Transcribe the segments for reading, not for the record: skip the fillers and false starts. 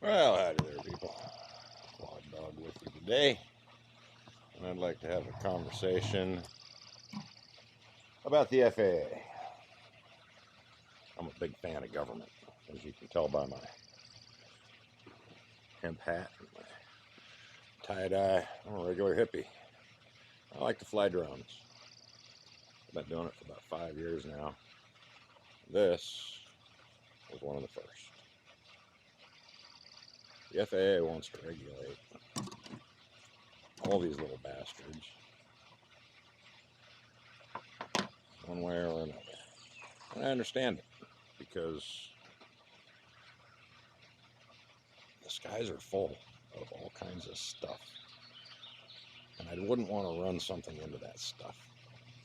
Well, howdy there, people. Quad Dog with you today, and I'd like to have a conversation about the FAA. I'm a big fan of government, as you can tell by my hemp hat and my tie-dye. I'm a regular hippie. I like to fly drones. I've been doing it for about 5 years now. This was one of the first. The FAA wants to regulate all these little bastards one way or another. And I understand it, because the skies are full of all kinds of stuff. And I wouldn't want to run something into that stuff.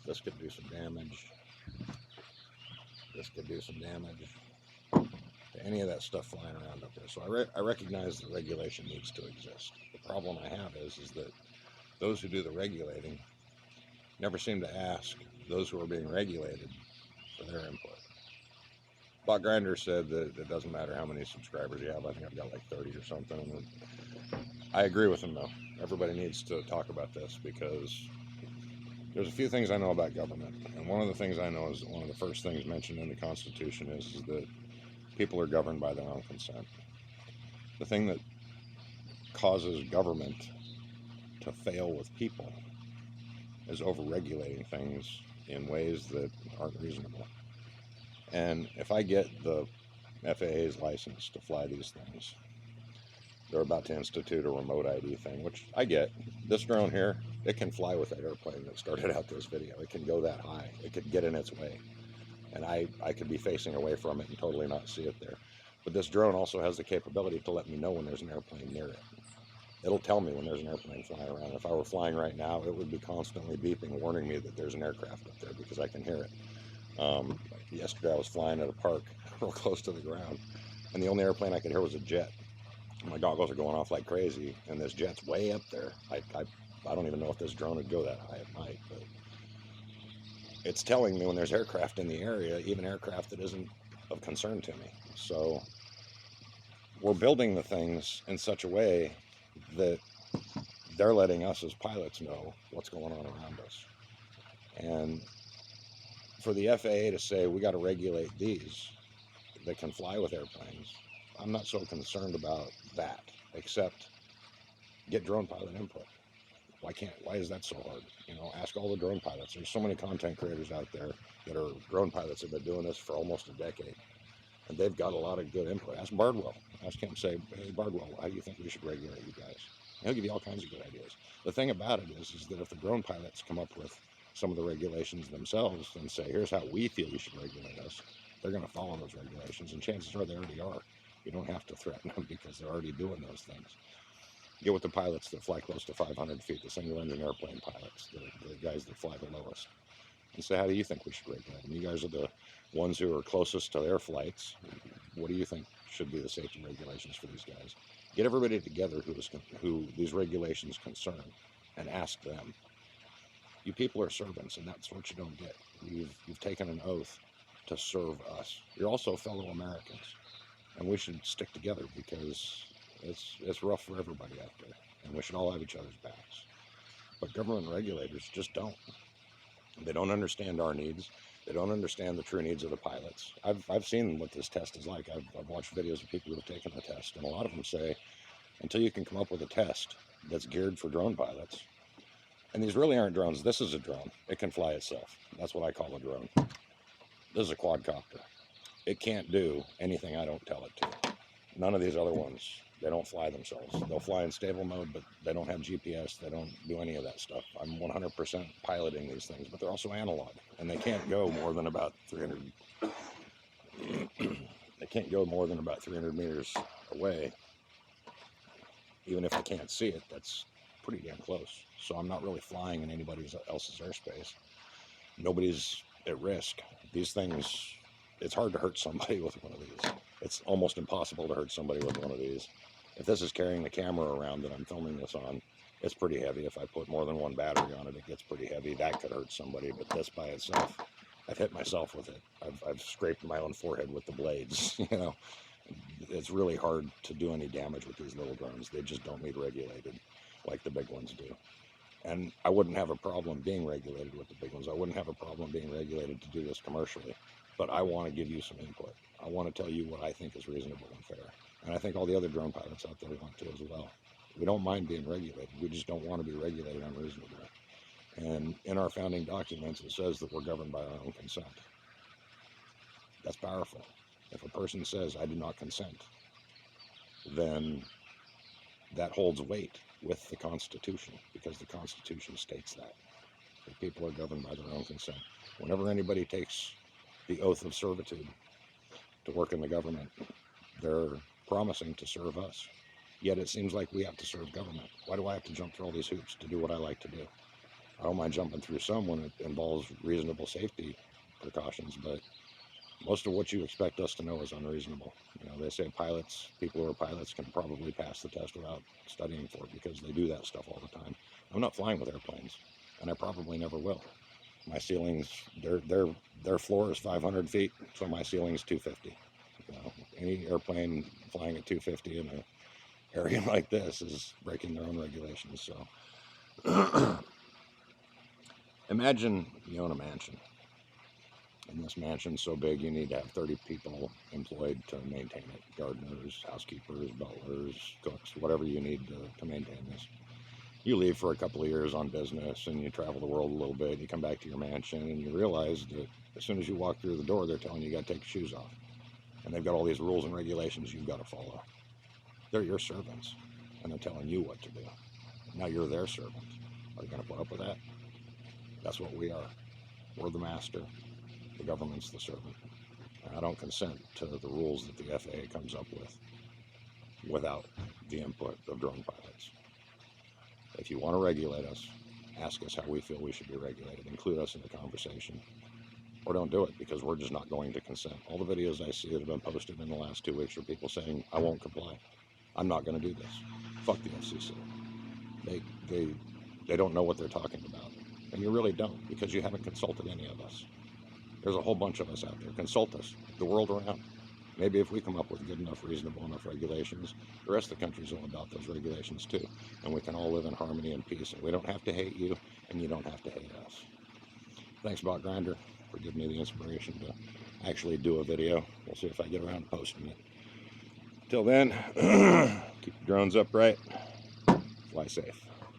This could do some damage. This could do some damage to any of that stuff flying around up there. So I recognize that regulation needs to exist. The problem I have is that those who do the regulating never seem to ask those who are being regulated for their input. Bot Grinder said that it doesn't matter how many subscribers you have. I think I've got like 30 or something. And I agree with him, though. Everybody needs to talk about this, because there's a few things I know about government. And one of the things I know is one of the first things mentioned in the Constitution is that people are governed by their own consent. The thing that causes government to fail with people is over-regulating things in ways that aren't reasonable. And if I get the FAA's license to fly these things, they're about to institute a remote ID thing, which I get. This drone here, it can fly with that airplane that started out this video. It can go that high. It could get in its way. And I could be facing away from it and totally not see it there. But this drone also has the capability to let me know when there's an airplane near it. It'll tell me when there's an airplane flying around. If I were flying right now, it would be constantly beeping, warning me that there's an aircraft up there, because I can hear it. Yesterday I was flying at a park real close to the ground, and the only airplane I could hear was a jet. My goggles are going off like crazy, and this jet's way up there. I don't even know if this drone would go that high. It might, but it's telling me when there's aircraft in the area, even aircraft that isn't of concern to me. So we're building the things in such a way that they're letting us as pilots know what's going on around us. And for the FAA to say we got to regulate these that can fly with airplanes, I'm not so concerned about that, except get drone pilot input. Why is that so hard? You know, ask all the drone pilots. There's so many content creators out there that are drone pilots that have been doing this for almost a decade, and they've got a lot of good input. Ask Bardwell. Ask him, say, hey, Bardwell, how do you think we should regulate you guys? And he'll give you all kinds of good ideas. The thing about it is that if the drone pilots come up with some of the regulations themselves and say, here's how we feel you should regulate us, they're going to follow those regulations, and chances are they already are. You don't have to threaten them, because they're already doing those things. Get with the pilots that fly close to 500 feet, the single-engine airplane pilots, the guys that fly the lowest, and say, how do you think we should regulate them? You guys are the ones who are closest to their flights. What do you think should be the safety regulations for these guys? Get everybody together who these regulations concern, and ask them. You people are servants, and that's what you don't get. You've taken an oath to serve us. You're also fellow Americans, and we should stick together, because it's rough for everybody out there, and we should all have each other's backs. But government regulators just don't. They don't understand our needs. They don't understand the true needs of the pilots. I've seen what this test is like. I've watched videos of people who have taken the test, and a lot of them say, until you can come up with a test that's geared for drone pilots, and these really aren't drones. This is a drone. It can fly itself. That's what I call a drone. This is a quadcopter. It can't do anything I don't tell it to. None of these other ones, they don't fly themselves. They'll fly in stable mode, but they don't have GPS. They don't do any of that stuff. I'm 100% piloting these things, but they're also analog, and they can't go more than about 300. They can't go more than about 300 meters away. Even if I can't see it, that's pretty damn close. So I'm not really flying in anybody else's airspace. Nobody's at risk. These things, it's hard to hurt somebody with one of these. It's almost impossible to hurt somebody with one of these. If this is carrying the camera around that I'm filming this on, it's pretty heavy. If I put more than one battery on it, it gets pretty heavy. That could hurt somebody, but this by itself, I've hit myself with it. I've scraped my own forehead with the blades, you know. It's really hard to do any damage with these little drones. They just don't need regulated like the big ones do. And I wouldn't have a problem being regulated with the big ones. I wouldn't have a problem being regulated to do this commercially. But I want to give you some input. I want to tell you what I think is reasonable and fair. And I think all the other drone pilots out there want to as well. We don't mind being regulated. We just don't want to be regulated unreasonably. And in our founding documents, it says that we're governed by our own consent. That's powerful. If a person says, I do not consent, then that holds weight with the Constitution, because the Constitution states that people are governed by their own consent. Whenever anybody takes the oath of servitude to work in the government, they're promising to serve us. Yet it seems like we have to serve government. Why do I have to jump through all these hoops to do what I like to do? I don't mind jumping through some when it involves reasonable safety precautions, but most of what you expect us to know is unreasonable. You know, they say pilots, people who are pilots can probably pass the test without studying for it because they do that stuff all the time. I'm not flying with airplanes, and I probably never will. My ceilings, their floor is 500 feet, so my ceiling's 250. You know, any airplane flying at 250 in an area like this is breaking their own regulations. So imagine you own a mansion. And this mansion's so big you need to have 30 people employed to maintain it. Gardeners, housekeepers, butlers, cooks, whatever you need to maintain this. You leave for a couple of years on business and you travel the world a little bit. You come back to your mansion and you realize that as soon as you walk through the door, they're telling you got to take your shoes off. And they've got all these rules and regulations you've got to follow. They're your servants and they're telling you what to do. Now you're their servant. Are you going to put up with that? That's what we are. We're the master. The government's the servant. I don't consent to the rules that the FAA comes up with without the input of drone pilots. If you want to regulate us, ask us how we feel we should be regulated. Include us in the conversation. Or don't do it, because we're just not going to consent. All the videos I see that have been posted in the last 2 weeks are people saying, I won't comply. I'm not going to do this. Fuck the FCC. They don't know what they're talking about. And you really don't, because you haven't consulted any of us. There's a whole bunch of us out there. Consult us, the world around. Maybe if we come up with good enough, reasonable enough regulations, the rest of the countries will adopt those regulations too. And we can all live in harmony and peace. And we don't have to hate you, and you don't have to hate us. Thanks, Bot Grinder, for giving me the inspiration to actually do a video. We'll see if I get around to posting it. Till then, keep the drones upright. Fly safe.